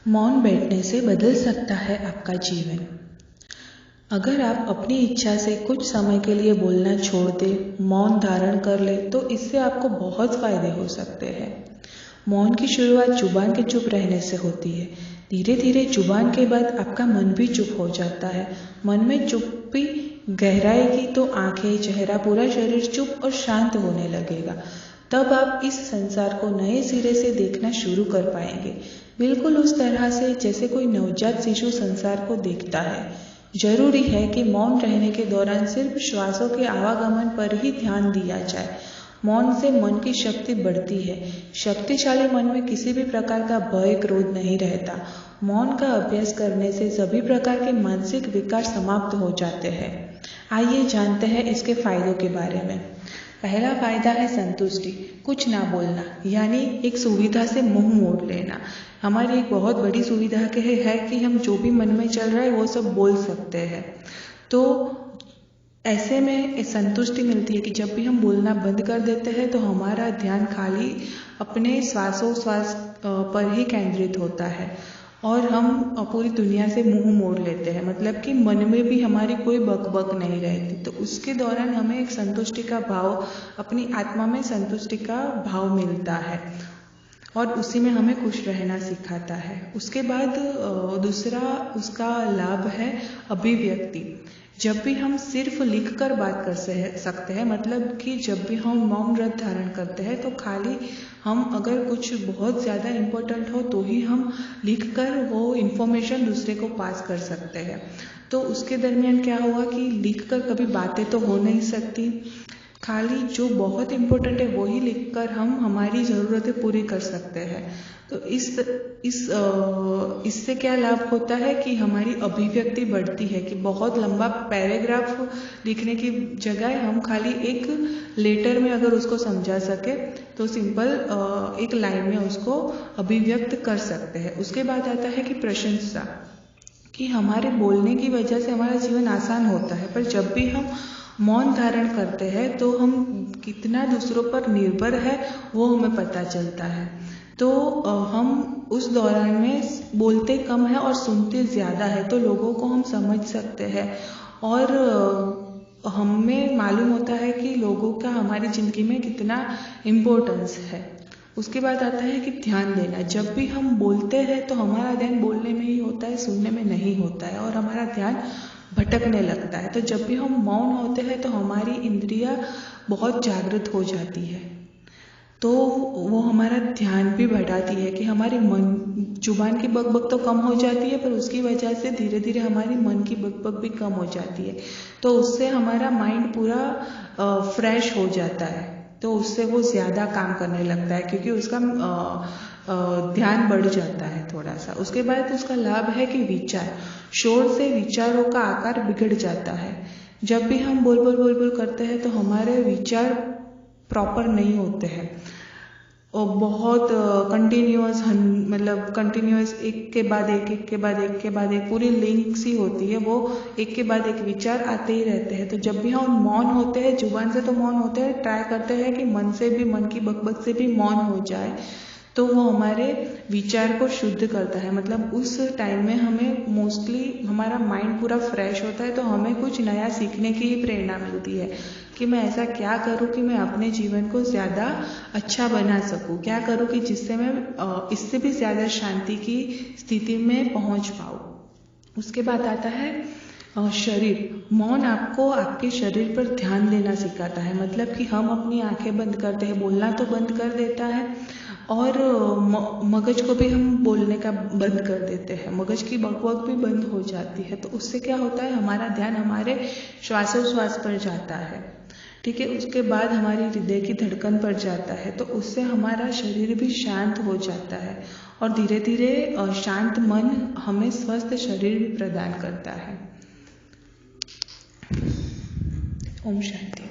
मौन बैठने से बदल सकता है आपका जीवन। अगर आप अपनी इच्छा से कुछ समय के लिए बोलना छोड़ दें, मौन धारण कर ले, तो इससे आपको बहुत फायदे हो सकते हैं। मौन की शुरुआत जुबान के चुप रहने से होती है। धीरे धीरे जुबान के बाद आपका मन भी चुप हो जाता है। मन में चुप्पी गहराएगी तो आंखें, चेहरा, पूरा शरीर चुप और शांत होने लगेगा। तब आप इस संसार को नए सिरे से देखना शुरू कर पाएंगे, बिल्कुल उस तरह से जैसे कोई नवजात शिशु संसार को देखता है। जरूरी है कि मौन रहने के दौरान सिर्फ श्वासों के आवागमन पर ही ध्यान दिया जाए। मौन से मन की शक्ति बढ़ती है। शक्तिशाली मन में किसी भी प्रकार का भय, क्रोध नहीं रहता। मौन का अभ्यास करने से सभी प्रकार के मानसिक विकार समाप्त हो जाते हैं। आइए जानते हैं इसके फायदों के बारे में। पहला फायदा है संतुष्टि, कुछ ना बोलना, यानी एक सुविधा से मुंह मोड़ लेना। हमारी एक बहुत बड़ी सुविधा है कि हम जो भी मन में चल रहा है वो सब बोल सकते हैं। तो ऐसे में संतुष्टि मिलती है कि जब भी हम बोलना बंद कर देते हैं तो हमारा ध्यान खाली अपने श्वासोच्छ्वास पर ही केंद्रित होता है और हम पूरी दुनिया से मुंह मोड़ लेते हैं। मतलब कि मन में भी हमारी कोई बक नहीं रहती। तो उसके दौरान हमें एक संतुष्टि का भाव, अपनी आत्मा में संतुष्टि का भाव मिलता है और उसी में हमें खुश रहना सिखाता है। उसके बाद दूसरा उसका लाभ है अभिव्यक्ति। जब भी हम सिर्फ लिखकर बात कर सकते हैं, मतलब कि जब भी हम मौन व्रत धारण करते हैं तो खाली हम अगर कुछ बहुत ज़्यादा इम्पोर्टेंट हो तो ही हम लिखकर वो इन्फॉर्मेशन दूसरे को पास कर सकते हैं। तो उसके दरमियान क्या होगा कि लिखकर कभी बातें तो हो नहीं सकती, खाली जो बहुत इम्पोर्टेंट है वही लिखकर हम हमारी ज़रूरतें पूरी कर सकते हैं। तो इससे क्या लाभ होता है कि हमारी अभिव्यक्ति बढ़ती है कि बहुत लंबा पैराग्राफ लिखने की जगह हम खाली एक लेटर में अगर उसको समझा सके तो सिंपल एक लाइन में उसको अभिव्यक्त कर सकते हैं। उसके बाद आता है कि प्रशंसा, कि हमारे बोलने की वजह से हमारा जीवन आसान होता है, पर जब भी हम मौन धारण करते हैं तो हम कितना दूसरों पर निर्भर है वो हमें पता चलता है। तो हम उस दौरान में बोलते कम है और सुनते ज़्यादा है, तो लोगों को हम समझ सकते हैं और हमें मालूम होता है कि लोगों का हमारी ज़िंदगी में कितना इम्पोर्टेंस है। उसके बाद आता है कि ध्यान देना। जब भी हम बोलते हैं तो हमारा ध्यान बोलने में ही होता है, सुनने में नहीं होता है और हमारा ध्यान भटकने लगता है। तो जब भी हम मौन होते हैं तो हमारी इंद्रियां बहुत जागृत हो जाती है, तो वो हमारा ध्यान भी बढ़ाती है कि हमारी जुबान की बक तो कम हो जाती है, पर उसकी वजह से धीरे धीरे हमारी मन की बक भी कम हो जाती है। तो उससे हमारा माइंड पूरा फ्रेश हो जाता है, तो उससे वो ज़्यादा काम करने लगता है क्योंकि उसका ध्यान बढ़ जाता है थोड़ा सा। उसके बाद उसका लाभ है कि विचार, शोर से विचारों का आकार बिगड़ जाता है। जब भी हम बोल करते हैं तो हमारे विचार प्रॉपर नहीं होते हैं और बहुत कंटिन्यूअस एक के बाद एक पूरी लिंक सी होती है, वो एक के बाद एक विचार आते ही रहते हैं। तो जब भी हम मौन होते हैं, जुबान से तो मौन होते हैं, ट्राई करते हैं कि मन से भी, मन की बक से भी मौन हो जाए, तो वो हमारे विचार को शुद्ध करता है। मतलब उस टाइम में हमें मोस्टली हमारा माइंड पूरा फ्रेश होता है, तो हमें कुछ नया सीखने की ही प्रेरणा मिलती है कि मैं ऐसा क्या करूं कि मैं अपने जीवन को ज़्यादा अच्छा बना सकूं, क्या करूं कि जिससे मैं इससे भी ज़्यादा शांति की स्थिति में पहुंच पाऊं। उसके बाद आता है शरीर। मौन आपको आपके शरीर पर ध्यान देना सिखाता है। मतलब कि हम अपनी आंखें बंद करते हैं, बोलना तो बंद कर देता है और मगज को भी हम बोलने का बंद कर देते हैं, मगज की बकवाक भी बंद हो जाती है। तो उससे क्या होता है, हमारा ध्यान हमारे श्वासोच्छ्वास पर जाता है, ठीक है। उसके बाद हमारी हृदय की धड़कन पर जाता है, तो उससे हमारा शरीर भी शांत हो जाता है और धीरे धीरे शांत मन हमें स्वस्थ शरीर भी प्रदान करता है। ओम शांति।